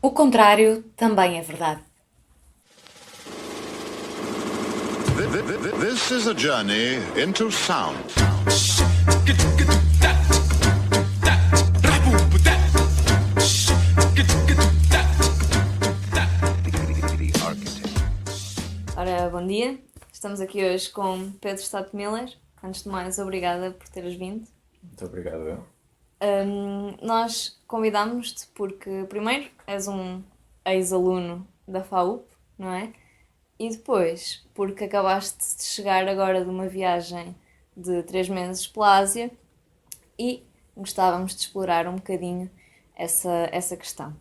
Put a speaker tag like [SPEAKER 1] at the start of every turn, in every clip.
[SPEAKER 1] O contrário também é verdade.
[SPEAKER 2] This is a journey into sound.
[SPEAKER 1] Ora, bom dia. Estamos aqui hoje com Pedro Stato Miller. Antes de mais, obrigada por teres vindo.
[SPEAKER 3] Muito obrigado, eu.
[SPEAKER 1] Nós convidámos-te porque, primeiro, és um ex-aluno da FAUP, não é? E depois, porque acabaste de chegar agora de uma viagem de 3 meses pela Ásia e gostávamos de explorar um bocadinho essa questão.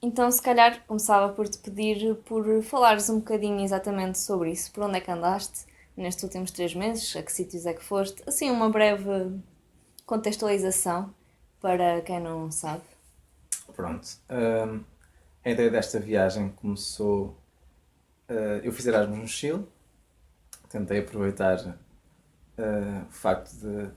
[SPEAKER 1] Então, se calhar, começava por te pedir por falares um bocadinho exatamente sobre isso. Por onde é que andaste nestes últimos 3 meses? A que sítios é que foste? Assim, uma breve contextualização para quem não sabe.
[SPEAKER 3] Pronto. A ideia desta viagem começou... eu fiz Erasmus no Chile. Tentei aproveitar o facto de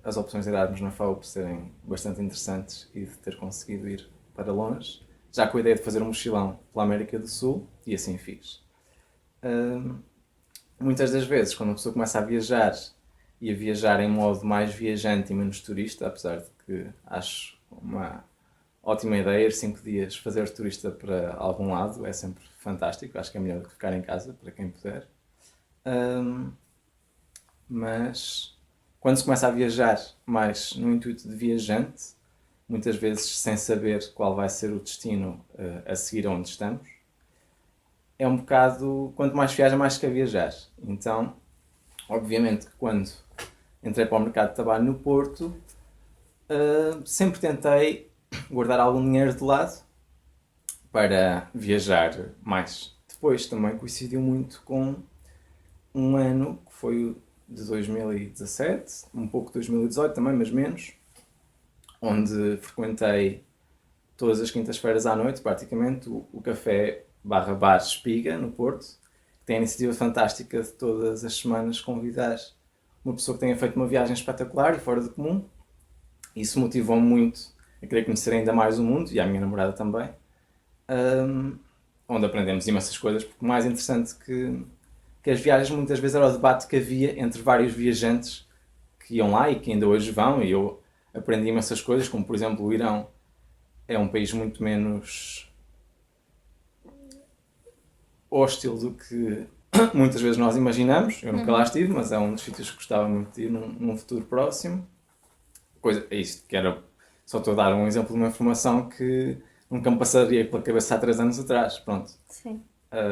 [SPEAKER 3] as opções de Erasmus na FAUP serem bastante interessantes e de ter conseguido ir para longe, já com a ideia de fazer um mochilão pela América do Sul, e assim fiz. Muitas das vezes, quando a pessoa começa a viajar, e a viajar em modo mais viajante e menos turista, apesar de que acho uma ótima ideia ir 5 dias fazer turista para algum lado, é sempre fantástico, acho que é melhor do que ficar em casa, para quem puder. Mas quando se começa a viajar mais no intuito de viajante, muitas vezes sem saber qual vai ser o destino a seguir onde estamos, é um bocado, quanto mais viaja, mais quer viajar. Então, obviamente que quando entrei para o mercado de trabalho no Porto, sempre tentei guardar algum dinheiro de lado para viajar mais. Depois também coincidiu muito com um ano que foi o de 2017, um pouco de 2018 também, mas menos, onde frequentei todas as quintas-feiras à noite, praticamente, o café barra bar Espiga, no Porto, que tem a iniciativa fantástica de todas as semanas convidar uma pessoa que tenha feito uma viagem espetacular e fora do comum. Isso motivou-me muito a querer conhecer ainda mais o mundo, e a minha namorada também, onde aprendemos imensas coisas, porque o mais interessante que as viagens muitas vezes era o debate que havia entre vários viajantes que iam lá e que ainda hoje vão, e eu aprendi imensas coisas, como por exemplo o Irão é um país muito menos hostil do que muitas vezes nós imaginamos. Eu nunca lá estive, mas é um dos sítios que gostava muito de ir num futuro próximo. É isto, que era... Só estou a dar um exemplo de uma informação que nunca me passaria pela cabeça há 3 anos atrás. Pronto.
[SPEAKER 1] Sim.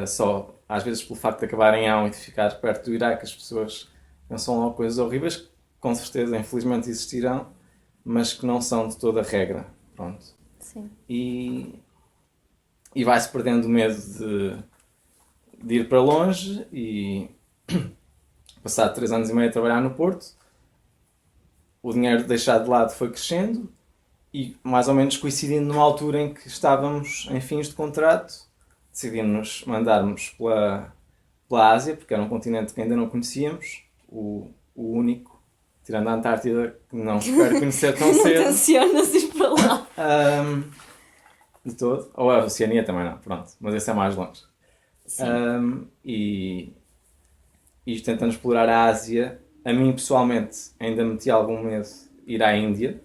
[SPEAKER 3] Só, às vezes, pelo facto de acabar em Ão e de ficar perto do Iraque, as pessoas pensam logo coisas horríveis que, com certeza, infelizmente existirão, mas que não são de toda a regra. Pronto.
[SPEAKER 1] Sim.
[SPEAKER 3] E vai-se perdendo o medo de ir para longe e passado 3 anos e meio a trabalhar no Porto, o dinheiro deixado de lado foi crescendo e mais ou menos coincidindo numa altura em que estávamos em fins de contrato, decidimos mandarmos pela Ásia, porque era um continente que ainda não conhecíamos, o único, tirando a Antártida, que não espero conhecer tão
[SPEAKER 1] Não
[SPEAKER 3] cedo.
[SPEAKER 1] tencionas ir para lá.
[SPEAKER 3] De todo. Ou a Oceania também não, pronto. Mas esse é mais longe. E tentando explorar a Ásia, a mim pessoalmente ainda meti algum medo de ir à Índia,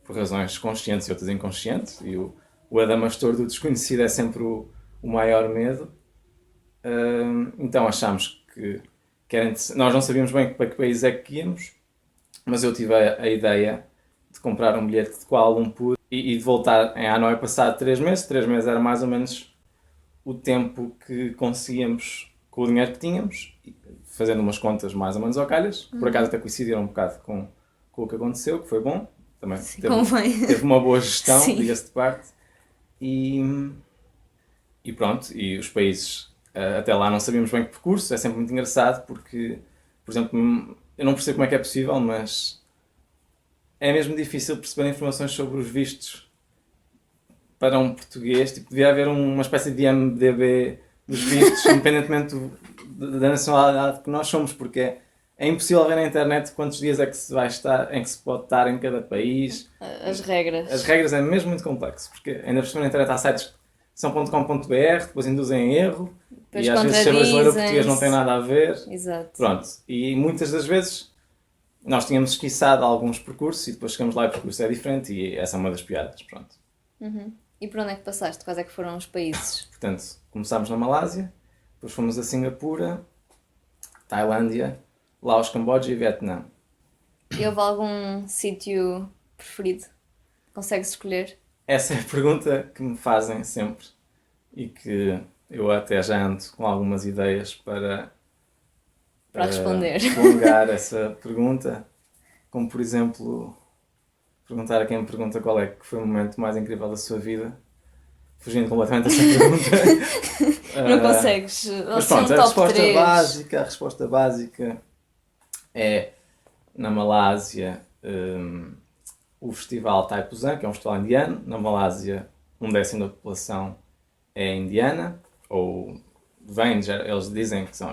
[SPEAKER 3] por razões conscientes e outras inconscientes, e o adamastor do desconhecido é sempre o maior medo. Então achámos que era nós não sabíamos bem para que país é que íamos, mas eu tive a ideia de comprar um bilhete de Kuala Lumpur e de voltar em Hanoi passado 3 meses. 3 meses era mais ou menos o tempo que conseguíamos com o dinheiro que tínhamos, fazendo umas contas mais ou menos ao calhas, que por acaso até coincidiram um bocado com o que aconteceu, que foi bom. Também
[SPEAKER 1] Sim,
[SPEAKER 3] teve uma boa gestão,
[SPEAKER 1] Sim.
[SPEAKER 3] diga-se de parte. E pronto, e os países, até lá não sabíamos bem que percurso, é sempre muito engraçado porque, por exemplo, eu não percebo como é que é possível, mas é mesmo difícil perceber informações sobre os vistos para um português. Tipo, devia haver uma espécie de IMDb dos vistos, independentemente da nacionalidade que nós somos, porque É impossível ver na internet quantos dias é que se vai estar, em que se pode estar em cada país.
[SPEAKER 1] As regras.
[SPEAKER 3] As regras é mesmo muito complexo, porque ainda por cima na internet há sites que são .com.br, depois induzem em erro,
[SPEAKER 1] Depois
[SPEAKER 3] e às vezes ser brasileiro ou português não
[SPEAKER 1] contradizem-se.
[SPEAKER 3] tem nada a ver.
[SPEAKER 1] Exato.
[SPEAKER 3] Pronto, e muitas das vezes nós tínhamos esquiçado alguns percursos e depois chegamos lá e o percurso é diferente e essa é uma das piadas, pronto.
[SPEAKER 1] E por onde é que passaste? Quais é que foram os países?
[SPEAKER 3] Portanto, começámos na Malásia, depois fomos a Singapura, Tailândia, Laos, Camboja e Vietnã.
[SPEAKER 1] E houve algum sítio preferido? Consegues escolher?
[SPEAKER 3] Essa é a pergunta que me fazem sempre e que eu até já ando com algumas ideias para
[SPEAKER 1] Responder.
[SPEAKER 3] prolongar essa pergunta, como por exemplo perguntar a quem me pergunta qual é que foi o momento mais incrível da sua vida, fugindo completamente dessa pergunta.
[SPEAKER 1] Não consegues?
[SPEAKER 3] Mas
[SPEAKER 1] Assim,
[SPEAKER 3] pronto,
[SPEAKER 1] um top 3.
[SPEAKER 3] a resposta básica é na Malásia o festival Thaipusam, que é um festival indiano. Na Malásia, 1/10 da população é indiana, ou eles dizem que são.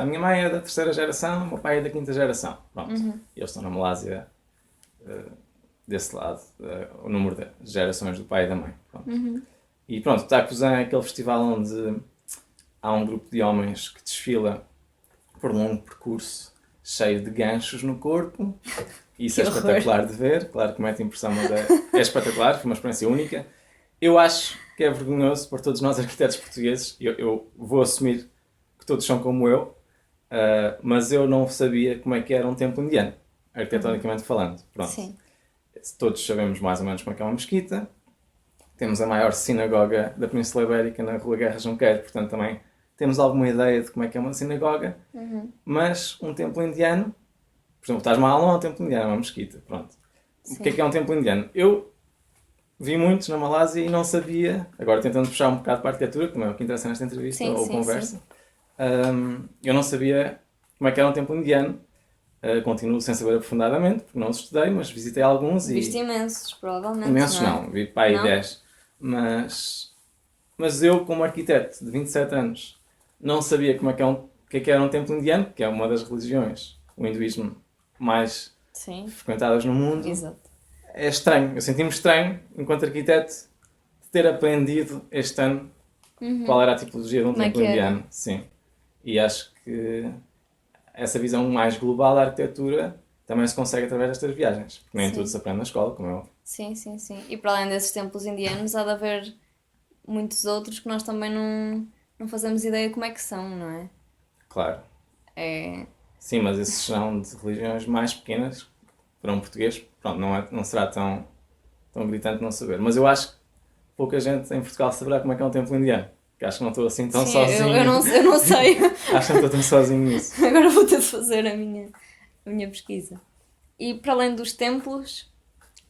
[SPEAKER 3] A minha mãe é da 3ª geração, o meu pai é da 5ª geração. Pronto. E eles estão na Malásia desse lado, o número de gerações do pai e da mãe. Pronto. E pronto, o Thaipusam é aquele festival onde há um grupo de homens que desfila por um longo percurso cheio de ganchos no corpo. Isso é
[SPEAKER 1] Que horror.
[SPEAKER 3] espetacular de ver, claro que mete impressão, mas é espetacular, foi uma experiência única. Eu acho que é vergonhoso para todos nós arquitetos portugueses, eu vou assumir que todos são como eu, mas eu não sabia como é que era um templo indiano, arquitetonicamente falando. Pronto.
[SPEAKER 1] Sim.
[SPEAKER 3] Todos sabemos mais ou menos como é que é uma mesquita. Temos a maior sinagoga da Península Ibérica na Rua Guerra Junqueiro, portanto também temos alguma ideia de como é que é uma sinagoga. Mas um templo indiano, por exemplo, o Taj Mahal não é um templo indiano, é uma mesquita. Pronto.
[SPEAKER 1] Sim.
[SPEAKER 3] O que é um templo indiano? Eu vi muitos na Malásia e não sabia, agora tentando puxar um bocado para a arquitetura, como é o que interessa nesta entrevista
[SPEAKER 1] Sim,
[SPEAKER 3] ou
[SPEAKER 1] sim,
[SPEAKER 3] conversa, eu não sabia como é que era um templo indiano. Continuo sem saber aprofundadamente, porque não os estudei, mas visitei alguns e...
[SPEAKER 1] Viste imensos, provavelmente.
[SPEAKER 3] Imensos não, vi para aí
[SPEAKER 1] Não?
[SPEAKER 3] 10. Mas eu, como arquiteto de 27 anos, não sabia como é que era um templo indiano, que é uma das religiões, o hinduísmo, mais
[SPEAKER 1] Sim.
[SPEAKER 3] frequentadas no mundo.
[SPEAKER 1] Exato.
[SPEAKER 3] É estranho, eu senti-me estranho, enquanto arquiteto, de ter aprendido este ano qual era a tipologia de um
[SPEAKER 1] Como é
[SPEAKER 3] templo
[SPEAKER 1] que era?
[SPEAKER 3] indiano. Sim. E acho que essa visão mais global da arquitetura também se consegue através destas viagens, porque nem
[SPEAKER 1] Sim.
[SPEAKER 3] tudo se aprende na escola, como é óbvio.
[SPEAKER 1] Sim, sim, sim. E para além desses templos indianos, há de haver muitos outros que nós também não fazemos ideia como é que são, não é?
[SPEAKER 3] Claro.
[SPEAKER 1] É...
[SPEAKER 3] Sim, mas esses são de religiões mais pequenas, para um português, pronto, não será tão gritante não saber. Mas eu acho que pouca gente em Portugal saberá como é que é um templo indiano, que acho que não estou assim tão
[SPEAKER 1] Sim,
[SPEAKER 3] sozinho.
[SPEAKER 1] eu não sei.
[SPEAKER 3] Acho que não estou tão sozinho nisso.
[SPEAKER 1] Agora vou ter de fazer a minha pesquisa. E para além dos templos,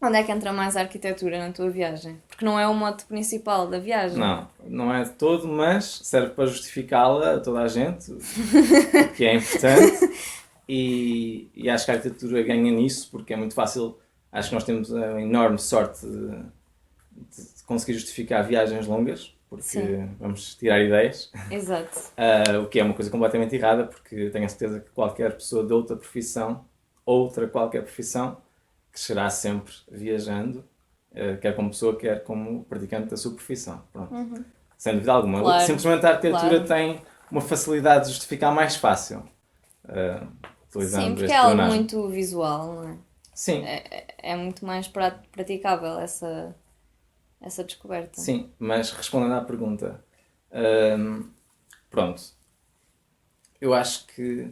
[SPEAKER 1] onde é que entra mais a arquitetura na tua viagem? Porque não é o mote principal da viagem.
[SPEAKER 3] Não é de todo, mas serve para justificá-la a toda a gente, o que é importante. E acho que a arquitetura ganha nisso, porque é muito fácil. Acho que nós temos a enorme sorte de conseguir justificar viagens longas, porque
[SPEAKER 1] Sim.
[SPEAKER 3] vamos tirar ideias.
[SPEAKER 1] Exato.
[SPEAKER 3] O que é uma coisa completamente errada, porque tenho a certeza que qualquer pessoa de qualquer profissão, crescerá sempre viajando, quer como pessoa, quer como praticante da sua profissão. Pronto. Sem dúvida alguma.
[SPEAKER 1] Claro,
[SPEAKER 3] Simplesmente a arquitetura
[SPEAKER 1] claro.
[SPEAKER 3] tem uma facilidade de justificar mais fácil. Utilizando
[SPEAKER 1] Sim, porque
[SPEAKER 3] este
[SPEAKER 1] é algo
[SPEAKER 3] pleonasmo.
[SPEAKER 1] muito visual, não é?
[SPEAKER 3] Sim,
[SPEAKER 1] É muito mais praticável essa descoberta.
[SPEAKER 3] sim, mas respondendo à pergunta, pronto, eu acho que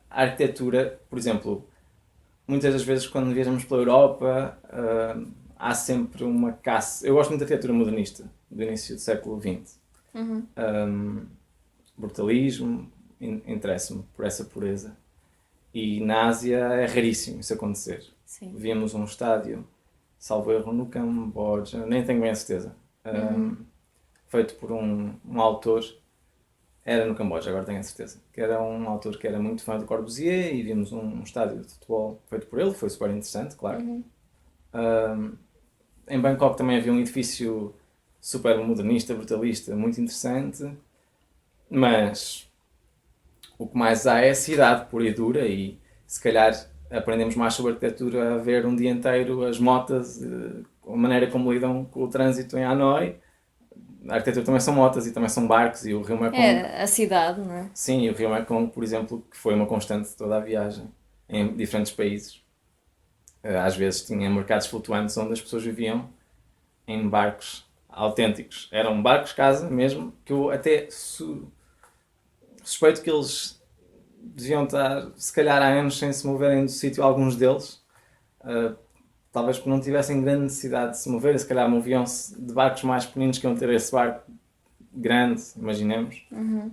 [SPEAKER 3] a arquitetura, por exemplo, muitas das vezes quando viajamos pela Europa, há sempre uma caça. Eu gosto muito da arquitetura modernista, do início do século XX. Brutalismo, interessa-me por essa pureza. E na Ásia é raríssimo isso acontecer.
[SPEAKER 1] Sim.
[SPEAKER 3] Víamos um estádio, salvo erro, no Camboja, nem tenho bem a certeza, feito por um autor, era no Camboja, agora tenho a certeza, que era um autor que era muito fã do Corbusier, e vimos um estádio de futebol feito por ele, foi super interessante, claro. Em Bangkok também havia um edifício super modernista, brutalista, muito interessante, mas o que mais há é a cidade pura e dura e se calhar aprendemos mais sobre arquitetura a ver um dia inteiro as motas, a maneira como lidam com o trânsito em Hanoi. A arquitetura também são motas e também são barcos e o Rio Mekong.
[SPEAKER 1] É a cidade, não é?
[SPEAKER 3] Sim, e o Rio Mekong, por exemplo, que foi uma constante de toda a viagem em diferentes países. Às vezes tinha mercados flutuantes onde as pessoas viviam em barcos autênticos. Eram barcos-casa mesmo, que eu até suspeito que eles deviam estar, se calhar, há anos sem se moverem do sítio, alguns deles. Talvez porque não tivessem grande necessidade de se mover, se calhar moviam-se de barcos mais pequeninos que iam ter esse barco grande, imaginemos.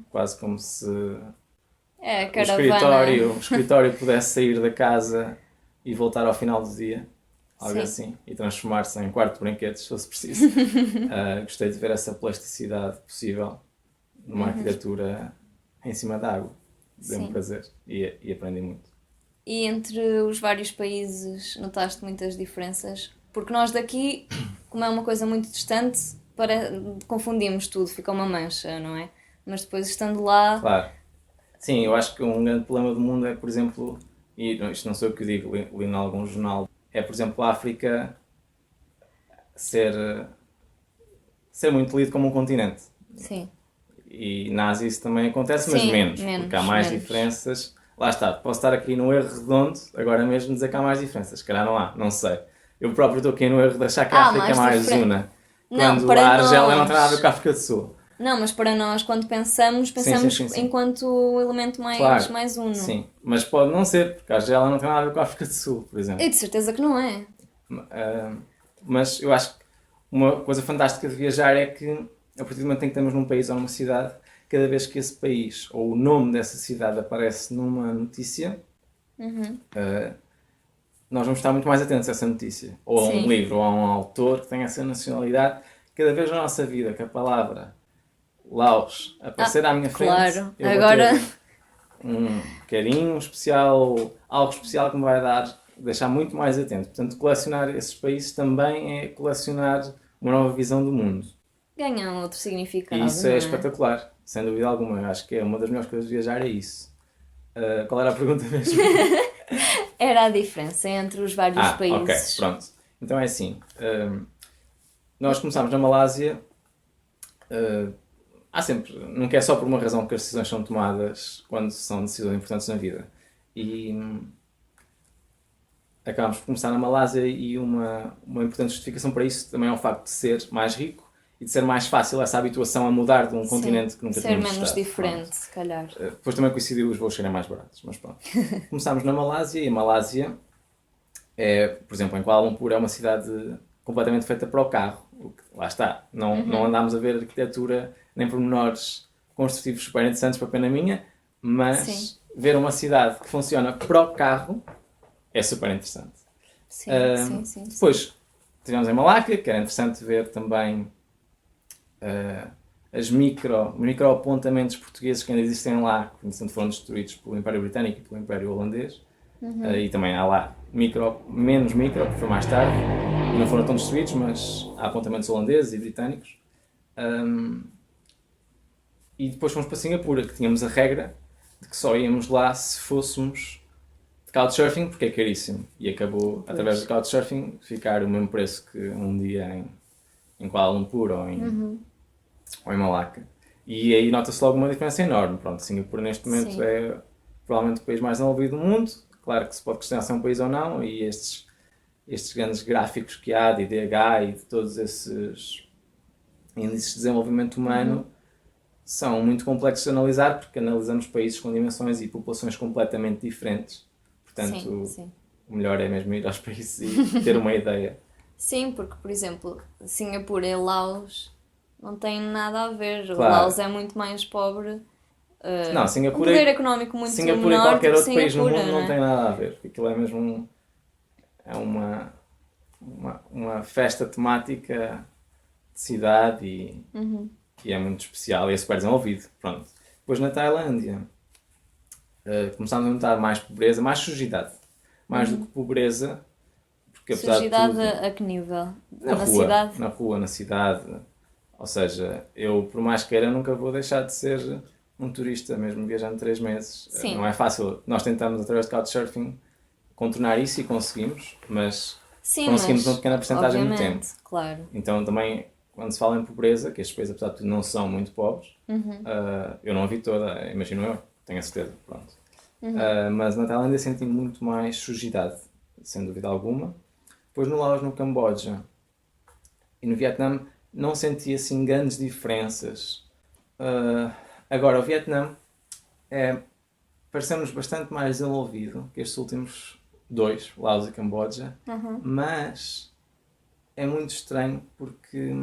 [SPEAKER 3] Quase como se
[SPEAKER 1] É a
[SPEAKER 3] o
[SPEAKER 1] caravana.
[SPEAKER 3] escritório pudesse sair da casa e voltar ao final do dia, algo
[SPEAKER 1] Sim.
[SPEAKER 3] assim, e transformar-se em quarto de brinquedos, se fosse preciso. Gostei de ver essa plasticidade possível numa arquitetura em cima da água. Deu-me
[SPEAKER 1] Sim.
[SPEAKER 3] prazer e aprendi muito.
[SPEAKER 1] E entre os vários países notaste muitas diferenças? Porque nós daqui, como é uma coisa muito distante, confundimos tudo, fica uma mancha, não é? Mas depois estando lá,
[SPEAKER 3] Claro. Sim, eu acho que um grande problema do mundo é, por exemplo, e isto não sou eu que digo, li em algum jornal, é, por exemplo, a África ser muito lido como um continente.
[SPEAKER 1] sim,
[SPEAKER 3] E na Ásia isso também acontece, mas
[SPEAKER 1] Sim,
[SPEAKER 3] menos,
[SPEAKER 1] menos,
[SPEAKER 3] porque há mais
[SPEAKER 1] menos.
[SPEAKER 3] diferenças. Lá está, posso estar aqui no erro redondo, agora mesmo dizer que há mais diferenças. Se calhar não há, não sei. Eu próprio estou aqui no erro de achar que a
[SPEAKER 1] Há
[SPEAKER 3] África é
[SPEAKER 1] mais
[SPEAKER 3] mais
[SPEAKER 1] diferen-
[SPEAKER 3] una.
[SPEAKER 1] Não,
[SPEAKER 3] Quando
[SPEAKER 1] para
[SPEAKER 3] a Argélia não
[SPEAKER 1] nós-
[SPEAKER 3] tem nada a ver com a África do Sul.
[SPEAKER 1] Não, mas para nós, quando pensamos,
[SPEAKER 3] sim.
[SPEAKER 1] enquanto o elemento mais,
[SPEAKER 3] Claro,
[SPEAKER 1] mais uno.
[SPEAKER 3] sim. Mas pode não ser, porque a Argélia não tem nada a ver com a África do Sul, por exemplo.
[SPEAKER 1] E de certeza que não é.
[SPEAKER 3] Mas eu acho que uma coisa fantástica de viajar é que, a partir do momento em que estamos num país ou numa cidade, cada vez que esse país ou o nome dessa cidade aparece numa notícia, nós vamos estar muito mais atentos a essa notícia. Ou a
[SPEAKER 1] Sim.
[SPEAKER 3] um livro, ou a um autor que tenha essa nacionalidade. Cada vez na nossa vida que a palavra Laos aparecer à minha frente,
[SPEAKER 1] claro.
[SPEAKER 3] eu vou
[SPEAKER 1] Agora-
[SPEAKER 3] ter um carinho especial, algo especial que me vai deixar muito mais atento. Portanto, colecionar esses países também é colecionar uma nova visão do mundo.
[SPEAKER 1] Ganha um outro significado.
[SPEAKER 3] E isso
[SPEAKER 1] não
[SPEAKER 3] é espetacular, sem dúvida alguma. Eu acho que é uma das melhores coisas de viajar, é isso. Qual era a pergunta mesmo?
[SPEAKER 1] Era a diferença entre os vários
[SPEAKER 3] Ok,
[SPEAKER 1] países.
[SPEAKER 3] pronto. Então é assim, nós começámos na Malásia, há sempre, nunca é só por uma razão que as decisões são tomadas quando são decisões importantes na vida. E acabámos por começar na Malásia e uma importante justificação para isso também é o facto de ser mais rico e de ser mais fácil essa habituação a mudar de um continente que nunca
[SPEAKER 1] Ser
[SPEAKER 3] tínhamos
[SPEAKER 1] menos
[SPEAKER 3] estado.
[SPEAKER 1] diferente, se calhar.
[SPEAKER 3] Depois também coincidiu os voos serem mais baratos, mas pronto. Começámos na Malásia e a Malásia é, por exemplo, em Kuala Lumpur é uma cidade completamente feita para o carro. Lá está, não andámos a ver arquitetura nem pormenores construtivos super interessantes para pena minha, mas
[SPEAKER 1] Sim.
[SPEAKER 3] ver uma cidade que funciona para o carro é super interessante.
[SPEAKER 1] Sim, sim.
[SPEAKER 3] Depois estivemos em Malaca, que era interessante ver também os micro apontamentos portugueses que ainda existem lá, que entretanto foram destruídos pelo Império Britânico e pelo Império Holandês. E também há lá menos micro, que foi mais tarde, e não foram tão destruídos, mas há apontamentos holandeses e britânicos. E depois fomos para Singapura, que tínhamos a regra de que só íamos lá se fôssemos de couchsurfing, porque é caríssimo. E acabou, através do couchsurfing, ficar o mesmo preço que um dia em Kuala Lumpur ou em Malaca. E aí nota-se logo uma diferença enorme. Pronto, Singapura neste momento
[SPEAKER 1] Sim.
[SPEAKER 3] é provavelmente o país mais desenvolvido do mundo. Claro que se pode questionar se é um país ou não, e estes grandes gráficos que há de IDH e de todos esses índices de desenvolvimento humano são muito complexos de analisar, porque analisamos países com dimensões e populações completamente diferentes. Portanto,
[SPEAKER 1] Sim.
[SPEAKER 3] o melhor é mesmo ir aos países e ter uma ideia.
[SPEAKER 1] Sim, porque, por exemplo, Singapura e Laos não têm nada a ver. O
[SPEAKER 3] Claro.
[SPEAKER 1] Laos é muito mais pobre.
[SPEAKER 3] Não,
[SPEAKER 1] Um
[SPEAKER 3] Singapura,
[SPEAKER 1] poder económico muito
[SPEAKER 3] Singapura e
[SPEAKER 1] menor
[SPEAKER 3] qualquer
[SPEAKER 1] do que
[SPEAKER 3] outro país no
[SPEAKER 1] Singapura,
[SPEAKER 3] mundo
[SPEAKER 1] não
[SPEAKER 3] não
[SPEAKER 1] é?
[SPEAKER 3] tem nada a ver. Aquilo é mesmo uma festa temática de cidade e é muito especial e é super desenvolvido. Pronto. Depois na Tailândia começámos a notar mais pobreza, mais sujidade. Mais do que pobreza, porque apesar
[SPEAKER 1] Sujidade
[SPEAKER 3] de tudo,
[SPEAKER 1] a que nível?
[SPEAKER 3] na rua,
[SPEAKER 1] cidade?
[SPEAKER 3] na rua, na cidade. Ou seja, eu por mais queira nunca vou deixar de ser um turista, mesmo viajando 3 meses,
[SPEAKER 1] Sim.
[SPEAKER 3] não é fácil. Nós tentamos, através de Couchsurfing, contornar isso e conseguimos, mas
[SPEAKER 1] Sim,
[SPEAKER 3] conseguimos
[SPEAKER 1] mas,
[SPEAKER 3] uma pequena porcentagem do tempo.
[SPEAKER 1] obviamente, claro.
[SPEAKER 3] Então também, quando se fala em pobreza, que estes países, apesar de tudo, não são muito pobres, eu não a vi toda, imagino eu, tenho a certeza, pronto. Mas na Tailândia senti muito mais sujidade, sem dúvida alguma. Depois no Laos, no Camboja e no Vietnã não senti assim grandes diferenças. Agora, o Vietnã pareceu-nos bastante mais desenvolvido que estes últimos dois, Laos e Camboja, mas é muito estranho porque,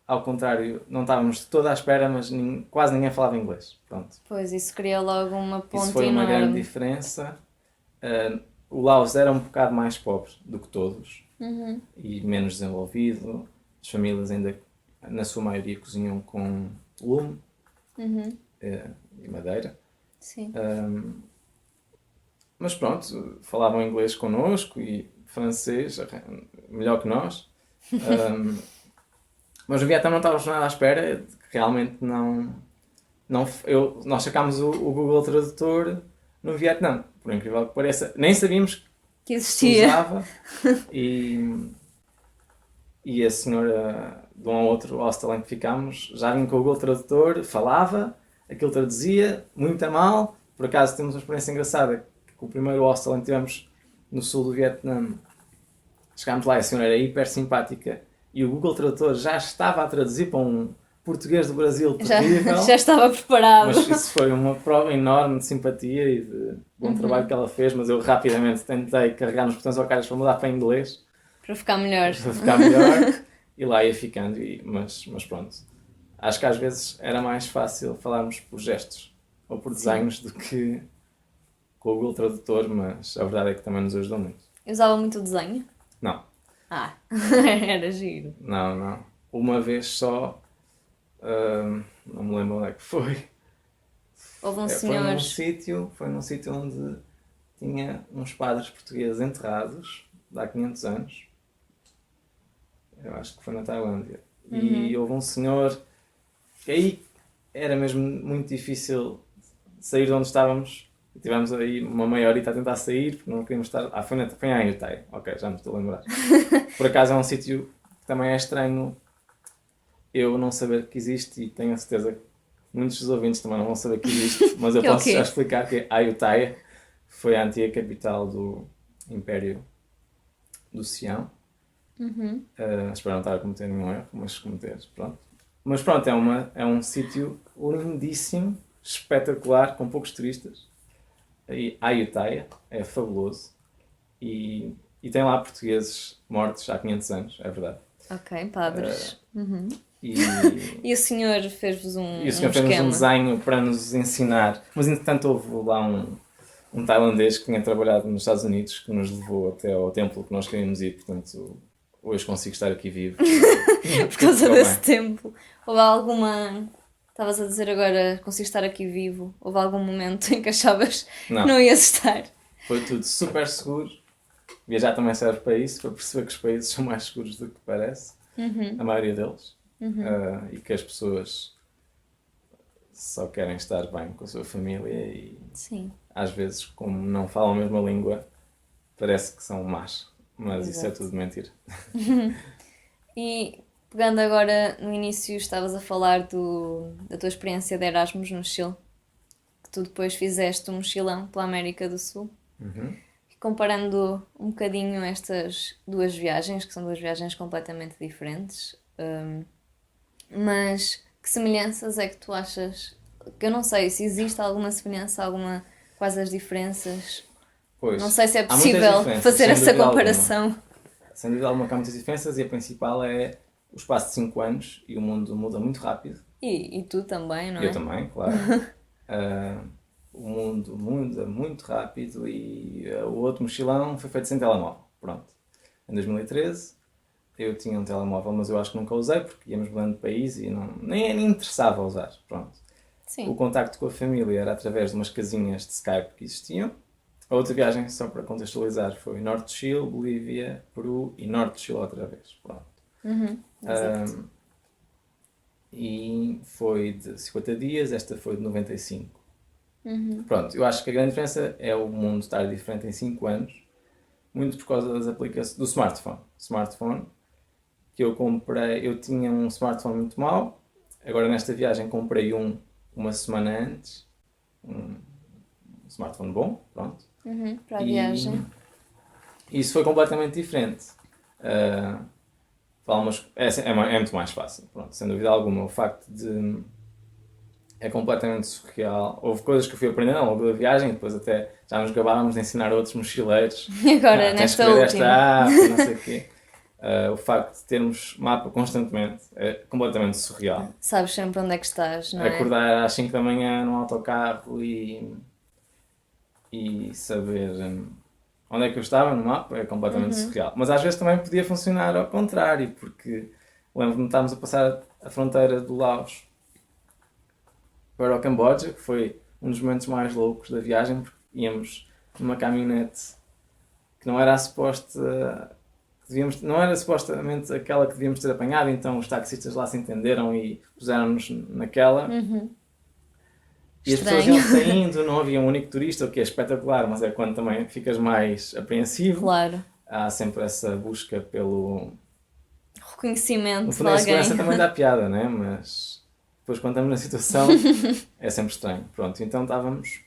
[SPEAKER 3] ao contrário, não estávamos de toda à espera, mas quase ninguém falava inglês. Pronto.
[SPEAKER 1] Pois, isso cria logo uma ponte
[SPEAKER 3] Isso foi uma grande
[SPEAKER 1] enorme.
[SPEAKER 3] diferença. O Laos era um bocado mais pobre do que todos e menos desenvolvido. As famílias ainda, na sua maioria, cozinham com lume e madeira.
[SPEAKER 1] Sim.
[SPEAKER 3] Mas pronto, falavam inglês connosco e francês, melhor que nós. Mas no Vietnã não estávamos nada à espera, realmente não nós sacámos o Google Tradutor no Vietnã, por incrível que pareça. Nem sabíamos
[SPEAKER 1] Que
[SPEAKER 3] que
[SPEAKER 1] existia.
[SPEAKER 3] usava. E a senhora de um ou outro hostel em que ficámos já vinha com o Google Tradutor, falava, aquilo traduzia, muito a mal. Por acaso temos uma experiência engraçada, que o primeiro hostel em que estivemos no sul do Vietnã, chegámos lá e a senhora era hiper simpática e o Google Tradutor já estava a traduzir para um português do Brasil terrível.
[SPEAKER 1] Já estava preparado.
[SPEAKER 3] Mas isso foi uma prova enorme de simpatia e de bom trabalho que ela fez, mas eu rapidamente tentei carregar nos botões ao caras para mudar para inglês.
[SPEAKER 1] Para ficar melhor.
[SPEAKER 3] Para ficar melhor. E lá ia ficando. Mas pronto. Acho que às vezes era mais fácil falarmos por gestos ou por desenhos do que com o Google Tradutor, mas a verdade é que também nos ajudou muito.
[SPEAKER 1] Eu usava muito o desenho?
[SPEAKER 3] Não.
[SPEAKER 1] Ah, era giro.
[SPEAKER 3] Não. Uma vez só, não me lembro onde é que foi.
[SPEAKER 1] Houve um senhor...
[SPEAKER 3] Foi num sítio onde tinha uns padres portugueses enterrados, de há 500 anos. Eu acho que foi na Tailândia. E houve um senhor que aí era mesmo muito difícil sair de onde estávamos. Tivemos aí uma meia horita a tentar sair, porque não queríamos estar... foi em Ayutthaya. Ok, já me estou a lembrar. Por acaso é um sítio que também é estranho eu não saber que existe, e tenho a certeza que muitos dos ouvintes também não vão saber que existe, mas eu posso já explicar que Ayutthaya foi a antiga capital do Império do Sião. Espero não estar a cometer nenhum erro, mas cometer, pronto. Mas pronto, é um sítio lindíssimo, espetacular, com poucos turistas. E Ayutthaya é fabuloso. E tem lá portugueses mortos há 500 anos, é verdade.
[SPEAKER 1] Ok, padres.
[SPEAKER 3] E
[SPEAKER 1] o senhor fez-vos
[SPEAKER 3] o senhor fez-nos um desenho para nos ensinar. Mas entretanto houve lá um tailandês que tinha trabalhado nos Estados Unidos que nos levou até ao templo que nós queríamos ir. Portanto, hoje consigo estar aqui vivo.
[SPEAKER 1] Por causa desse tempo. Houve alguma... Estavas a dizer agora, consigo estar aqui vivo. Houve algum momento em que achavas que não ias estar?
[SPEAKER 3] Foi tudo super seguro. Viajar também serve para isso, para perceber que os países são mais seguros do que parece. A maioria deles. E que as pessoas só querem estar bem com a sua família e
[SPEAKER 1] Sim.
[SPEAKER 3] Às vezes, como não falam a mesma língua, parece que são más. Mas Isso é tudo mentira.
[SPEAKER 1] E pegando agora no início, estavas a falar da tua experiência de Erasmus no Chile, que tu depois fizeste um mochilão pela América do Sul. E comparando um bocadinho estas duas viagens, que são duas viagens completamente diferentes, mas que semelhanças é que tu achas? Que eu não sei se existe alguma semelhança, quais as diferenças.
[SPEAKER 3] Pois,
[SPEAKER 1] não sei se é possível fazer essa comparação.
[SPEAKER 3] Sem dúvida alguma que há muitas diferenças, e a principal é o espaço de 5 anos e o mundo muda muito rápido.
[SPEAKER 1] E tu também, não é?
[SPEAKER 3] Eu também, claro. O mundo muda muito rápido e o outro mochilão foi feito sem telemóvel. Pronto. Em 2013 eu tinha um telemóvel, mas eu acho que nunca usei porque íamos mudando de país e nem interessava usar. Pronto.
[SPEAKER 1] Sim.
[SPEAKER 3] O contacto com a família era através de umas casinhas de Skype que existiam. A outra viagem, só para contextualizar, foi Norte do Chile, Bolívia, Peru e Norte do Chile outra vez. Pronto. e foi de 50 dias, esta foi de 95. Pronto, eu acho que a grande diferença é o mundo estar diferente em 5 anos, muito por causa das aplicações do smartphone que eu comprei. Eu tinha um smartphone muito mau, agora nesta viagem comprei uma semana antes, um smartphone bom, pronto.
[SPEAKER 1] Para a viagem.
[SPEAKER 3] Isso foi completamente diferente. É muito mais fácil, pronto, sem dúvida alguma. O facto de é completamente surreal. Houve coisas que eu fui aprendendo ao longo da viagem, depois até já nos gabávamos de ensinar a outros mochileiros.
[SPEAKER 1] E agora,
[SPEAKER 3] Tens que
[SPEAKER 1] nesta
[SPEAKER 3] ver
[SPEAKER 1] última.
[SPEAKER 3] esta app, não sei o quê. O facto de termos mapa constantemente é completamente surreal.
[SPEAKER 1] Sabes sempre onde é que estás, não é?
[SPEAKER 3] Acordar às 5 da manhã num autocarro e saber onde é que eu estava no mapa é completamente surreal. Mas às vezes também podia funcionar ao contrário, porque lembro-me de estarmos a passar a fronteira do Laos para o Camboja, que foi um dos momentos mais loucos da viagem, porque íamos numa caminhonete que não era a suposta. Não era supostamente aquela que devíamos ter apanhado, então os taxistas lá se entenderam e puseram-nos naquela. E as pessoas iam saindo, não havia um único turista, o que é espetacular, mas é quando também ficas mais apreensivo.
[SPEAKER 1] Claro.
[SPEAKER 3] Há sempre essa busca pelo...
[SPEAKER 1] Reconhecimento
[SPEAKER 3] No
[SPEAKER 1] de
[SPEAKER 3] fundo, a
[SPEAKER 1] alguém.
[SPEAKER 3] segurança também dá piada, né? Mas depois quando estamos na situação é sempre estranho. Pronto, então estávamos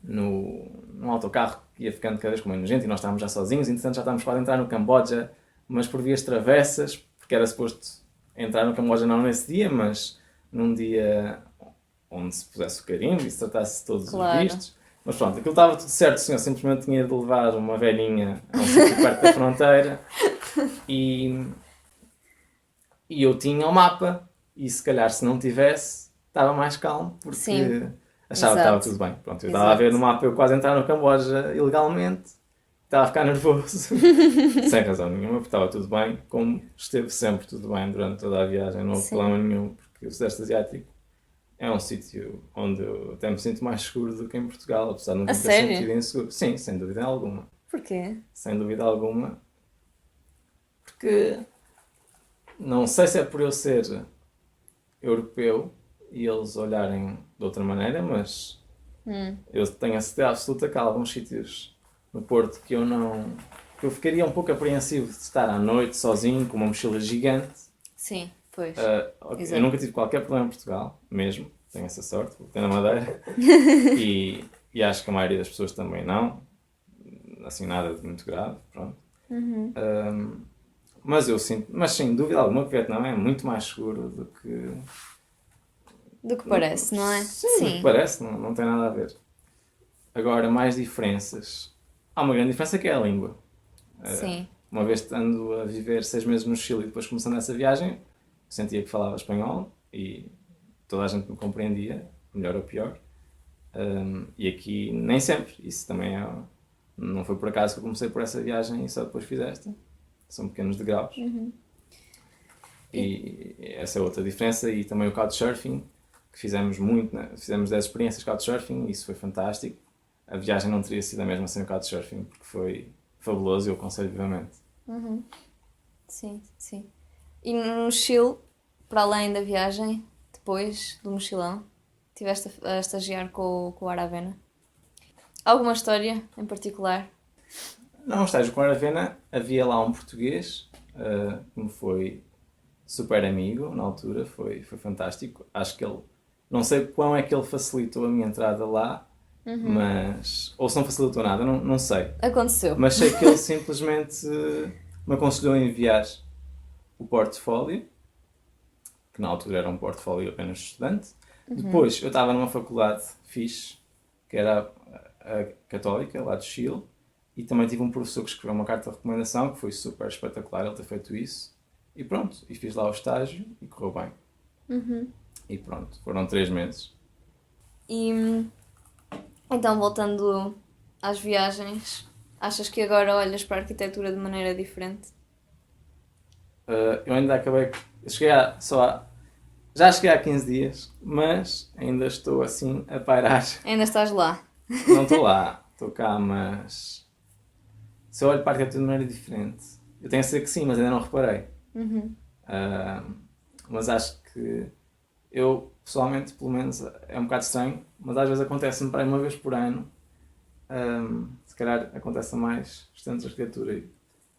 [SPEAKER 3] num autocarro que ia ficando cada vez com menos gente e nós estávamos já sozinhos, entretanto já estávamos quase a entrar no Camboja, mas por vias travessas, porque era suposto entrar no Camboja não nesse dia, mas num dia onde se pusesse o carimbo e se tratasse de todos os vistos. Mas pronto, aquilo estava tudo certo, o senhor simplesmente tinha de levar uma velhinha a um sítio perto da fronteira e eu tinha o mapa e se calhar se não tivesse estava mais calmo porque
[SPEAKER 1] Sim.
[SPEAKER 3] achava que estava tudo bem. Pronto, eu estava a ver no mapa eu quase entrar no Camboja ilegalmente, estava a ficar nervoso, sem razão nenhuma, porque estava tudo bem, como esteve sempre tudo bem durante toda a viagem, não houve problema nenhum, porque o Sudeste Asiático é um sítio onde eu até me sinto mais seguro do que em Portugal, apesar de nunca ter sentido inseguro. Sim, sem dúvida alguma.
[SPEAKER 1] Porquê?
[SPEAKER 3] Sem dúvida alguma. Porque não sei se é por eu ser europeu e eles olharem de outra maneira, mas eu tenho a certeza absoluta que há alguns sítios no Porto que que eu ficaria um pouco apreensivo de estar à noite sozinho com uma mochila gigante.
[SPEAKER 1] Sim, pois.
[SPEAKER 3] Eu nunca tive qualquer problema em Portugal, mesmo, tenho essa sorte, vou ter na Madeira, e acho que a maioria das pessoas também não, assim nada de muito grave, pronto. Mas eu sinto, mas sem dúvida alguma que o Vietnã é muito mais seguro
[SPEAKER 1] do que parece, não é?
[SPEAKER 3] Sim. Do que parece, não tem nada a ver. Agora, mais diferenças. Há uma grande diferença que é a língua.
[SPEAKER 1] Sim.
[SPEAKER 3] Uma vez estando a viver 6 meses no Chile e depois começando essa viagem, sentia que falava espanhol e toda a gente me compreendia, melhor ou pior. E aqui nem sempre. Isso também não foi por acaso que eu comecei por essa viagem e só depois fiz esta. São pequenos degraus. E essa é outra diferença. E também o Couchsurfing, que fizemos muito, né? Fizemos 10 experiências de Couchsurfing e isso foi fantástico. A viagem não teria sido a mesma sem o Couchsurfing, porque foi fabuloso e eu aconselho vivamente.
[SPEAKER 1] Sim, sim. E no Chile, para além da viagem, depois do mochilão, estiveste a estagiar com o Aravena? Alguma história em particular?
[SPEAKER 3] Não, estágio com a Aravena, havia lá um português que me foi super amigo na altura, foi fantástico. Acho que ele, não sei quão é que ele facilitou a minha entrada lá, mas, ou se não facilitou nada, não sei.
[SPEAKER 1] Aconteceu.
[SPEAKER 3] Mas sei que ele simplesmente me aconselhou a enviar o portfólio, que na altura era um portfólio apenas de estudante. Depois eu estava numa faculdade fixe, que era a Católica, lá de Chile, e também tive um professor que escreveu uma carta de recomendação, que foi super espetacular ele ter feito isso. E pronto, e fiz lá o estágio e correu bem. E pronto, foram 3 meses.
[SPEAKER 1] E então, voltando às viagens, achas que agora olhas para a arquitetura de maneira diferente?
[SPEAKER 3] Eu ainda acabei... Já cheguei há 15 dias, mas ainda estou assim a pairar.
[SPEAKER 1] Ainda estás lá?
[SPEAKER 3] Não estou lá, estou cá, mas... Se eu olho para a arquitetura de maneira diferente, eu tenho a certeza que sim, mas ainda não reparei. Mas acho que porque eu, pessoalmente, pelo menos, é um bocado estranho, mas às vezes acontece-me para aí uma vez por ano. Se calhar acontece a mais estudantes de arquitetura e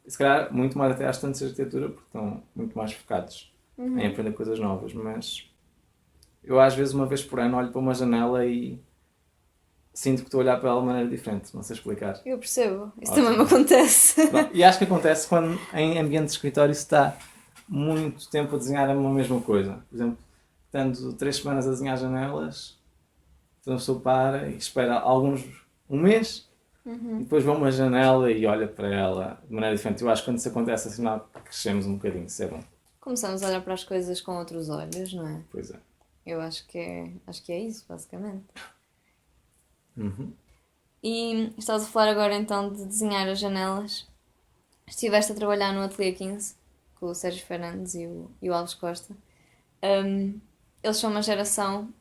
[SPEAKER 3] se calhar muito mais até às estudantes de arquitetura porque estão muito mais focados em aprender coisas novas, mas eu às vezes uma vez por ano olho para uma janela e sinto que estou a olhar para ela de maneira diferente, não sei explicar.
[SPEAKER 1] Eu percebo, isso
[SPEAKER 3] Ótimo.
[SPEAKER 1] também me acontece.
[SPEAKER 3] Pronto, e acho que acontece quando em ambiente de escritório se está muito tempo a desenhar a mesma coisa. Por exemplo, estando 3 semanas a desenhar janelas, então a pessoa para e espera um mês e depois vê uma janela e olha para ela de maneira diferente. Eu acho que quando isso acontece, assim, não, crescemos um bocadinho, isso é bom.
[SPEAKER 1] Começamos a olhar para as coisas com outros olhos, não é?
[SPEAKER 3] Pois é.
[SPEAKER 1] Eu acho que é isso, basicamente.
[SPEAKER 3] Uhum.
[SPEAKER 1] E estás a falar agora então de desenhar as janelas. Estiveste a trabalhar no Ateliê 15 com o Sérgio Fernandes e o Alves Costa. Eles são uma geração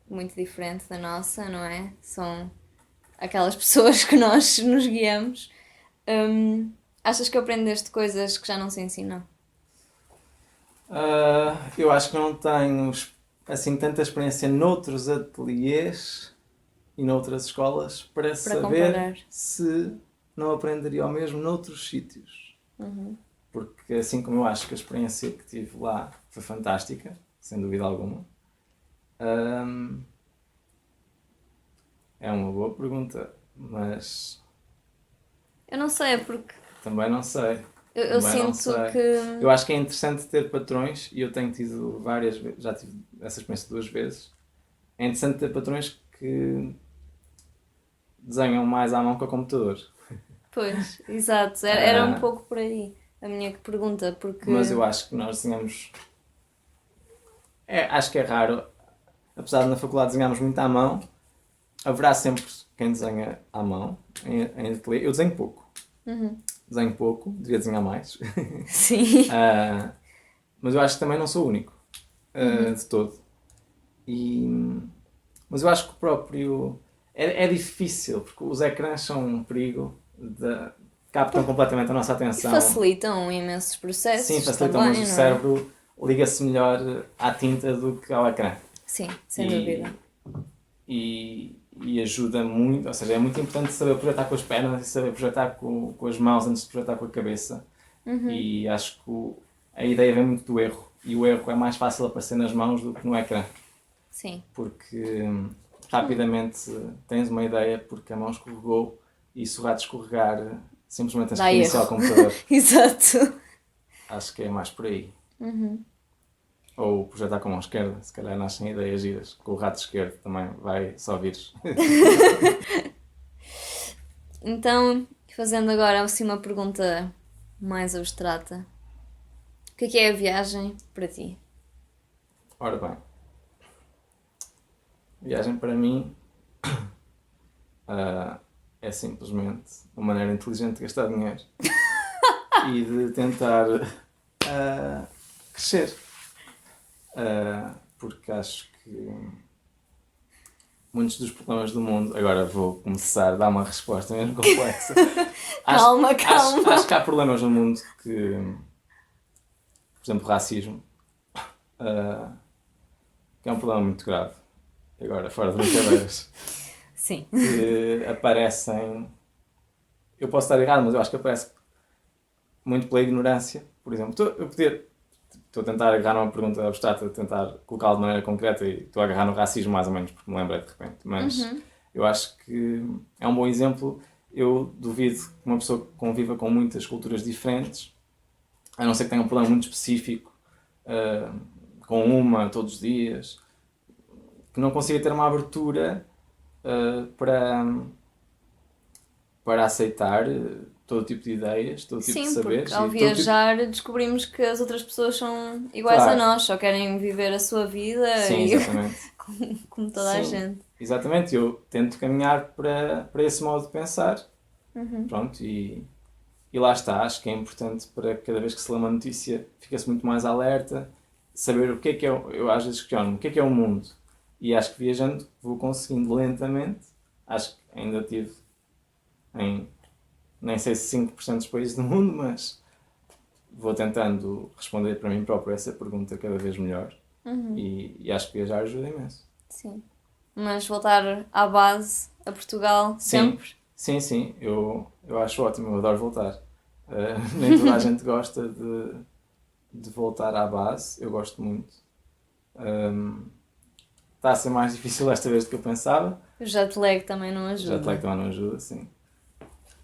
[SPEAKER 1] muito diferente da nossa, não é? São aquelas pessoas que nós nos guiamos. Achas que aprendeste coisas que já não se ensinam?
[SPEAKER 3] Eu acho que não tenho assim tanta experiência noutros ateliês e noutras escolas para saber
[SPEAKER 1] comparar.
[SPEAKER 3] se não aprenderia o mesmo noutros sítios. Porque assim como eu acho que a experiência que tive lá foi fantástica, sem dúvida alguma, é uma boa pergunta, mas
[SPEAKER 1] Eu não sei, é porque
[SPEAKER 3] também não sei.
[SPEAKER 1] eu
[SPEAKER 3] Também não
[SPEAKER 1] sinto
[SPEAKER 3] sei.
[SPEAKER 1] que...
[SPEAKER 3] Eu acho que é interessante ter patrões, e eu tenho tido várias vezes, já tive essa experiência 2 vezes. É interessante ter patrões que desenham mais à mão que ao computador.
[SPEAKER 1] Pois, exato. Era um pouco por aí a minha pergunta, porque...
[SPEAKER 3] Mas eu acho que nós desenhamos. Acho que é raro, apesar de na faculdade desenharmos muito à mão, haverá sempre quem desenha à mão em ateliê. Eu desenho pouco. Desenho pouco, devia desenhar mais.
[SPEAKER 1] Sim.
[SPEAKER 3] Mas eu acho que também não sou o único, de todo. Mas eu acho que o próprio... É difícil, porque os ecrãs são um perigo, captam completamente a nossa
[SPEAKER 1] E
[SPEAKER 3] atenção.
[SPEAKER 1] facilitam imensos processos.
[SPEAKER 3] Sim, facilitam,
[SPEAKER 1] também,
[SPEAKER 3] mas o
[SPEAKER 1] não é?
[SPEAKER 3] cérebro liga-se melhor à tinta do que ao ecrã.
[SPEAKER 1] Sim, sem dúvida.
[SPEAKER 3] E ajuda muito, ou seja, é muito importante saber projetar com as pernas e saber projetar com as mãos antes de projetar com a cabeça. E acho que a ideia vem muito do erro. E o erro é mais fácil aparecer nas mãos do que no ecrã.
[SPEAKER 1] Sim.
[SPEAKER 3] Porque rapidamente tens uma ideia porque a mão escorregou e se o rato escorregar simplesmente tens que iniciar o computador.
[SPEAKER 1] Exato.
[SPEAKER 3] Acho que é mais por aí. Ou projetar com a mão esquerda, se calhar nascem ideias giras. Com o rato esquerdo também vai só vires.
[SPEAKER 1] Então, fazendo agora assim uma pergunta mais abstrata. O que é a viagem para ti?
[SPEAKER 3] Ora bem, viagem para mim é simplesmente uma maneira inteligente de gastar dinheiro e de tentar crescer. Porque acho que muitos dos problemas do mundo... Agora vou começar a dar uma resposta mesmo complexa.
[SPEAKER 1] Calma.
[SPEAKER 3] Acho que há problemas no mundo que... Por exemplo, racismo. Que é um problema muito grave. Agora, fora de brincadeiras.
[SPEAKER 1] Sim.
[SPEAKER 3] Que aparecem... Eu posso estar errado, mas eu acho que aparece muito pela ignorância. Por exemplo, estou a tentar agarrar numa pergunta abstrata, tentar colocá-la de maneira concreta e estou a agarrar no racismo mais ou menos, porque me lembrei de repente. Mas eu acho que é um bom exemplo. Eu duvido que uma pessoa que conviva com muitas culturas diferentes, a não ser que tenha um problema muito específico, com uma todos os dias, que não consiga ter uma abertura para aceitar todo tipo de ideias, todo tipo de
[SPEAKER 1] Sim,
[SPEAKER 3] saberes.
[SPEAKER 1] porque ao viajar descobrimos que as outras pessoas são iguais
[SPEAKER 3] Claro.
[SPEAKER 1] a nós, só querem viver a sua vida.
[SPEAKER 3] Sim,
[SPEAKER 1] e
[SPEAKER 3] exatamente.
[SPEAKER 1] como toda a
[SPEAKER 3] Sim,
[SPEAKER 1] gente.
[SPEAKER 3] Exatamente, eu tento caminhar para esse modo de pensar. Pronto, e lá está, acho que é importante para cada vez que se lê uma notícia fica-se muito mais alerta, saber o que é eu às vezes questiono, o que é o mundo? E acho que viajando vou conseguindo lentamente, acho que ainda tive em nem sei se 5% dos países do mundo, mas vou tentando responder para mim próprio essa pergunta cada vez melhor. E acho que viajar ajuda imenso.
[SPEAKER 1] Sim. Mas voltar à base, a Portugal, sempre.
[SPEAKER 3] Sim, eu acho ótimo, eu adoro voltar. Nem toda a gente gosta de voltar à base, eu gosto muito. Está a ser mais difícil esta vez do que eu pensava.
[SPEAKER 1] O jet lag também não ajuda.
[SPEAKER 3] Já lag também não ajuda, sim.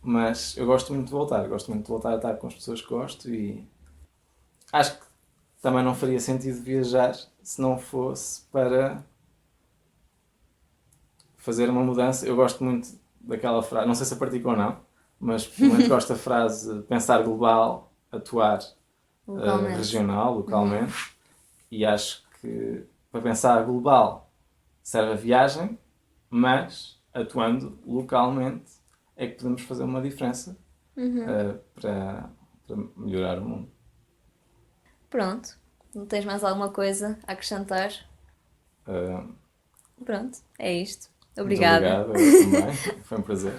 [SPEAKER 3] Mas eu gosto muito de voltar, gosto muito de voltar a estar com as pessoas que gosto e acho que também não faria sentido viajar se não fosse para fazer uma mudança. Eu gosto muito daquela frase, não sei se a pratica ou não, mas pelo menos gosto da frase pensar global, atuar
[SPEAKER 1] Localmente.
[SPEAKER 3] regional, localmente. E acho que para pensar global serve a viagem, mas atuando localmente é que podemos fazer uma diferença para melhorar o mundo.
[SPEAKER 1] Pronto. Não tens mais alguma coisa a acrescentar?
[SPEAKER 3] Uh,
[SPEAKER 1] Pronto, é isto.
[SPEAKER 3] Muito
[SPEAKER 1] Obrigada.
[SPEAKER 3] obrigado, eu também. Foi um prazer.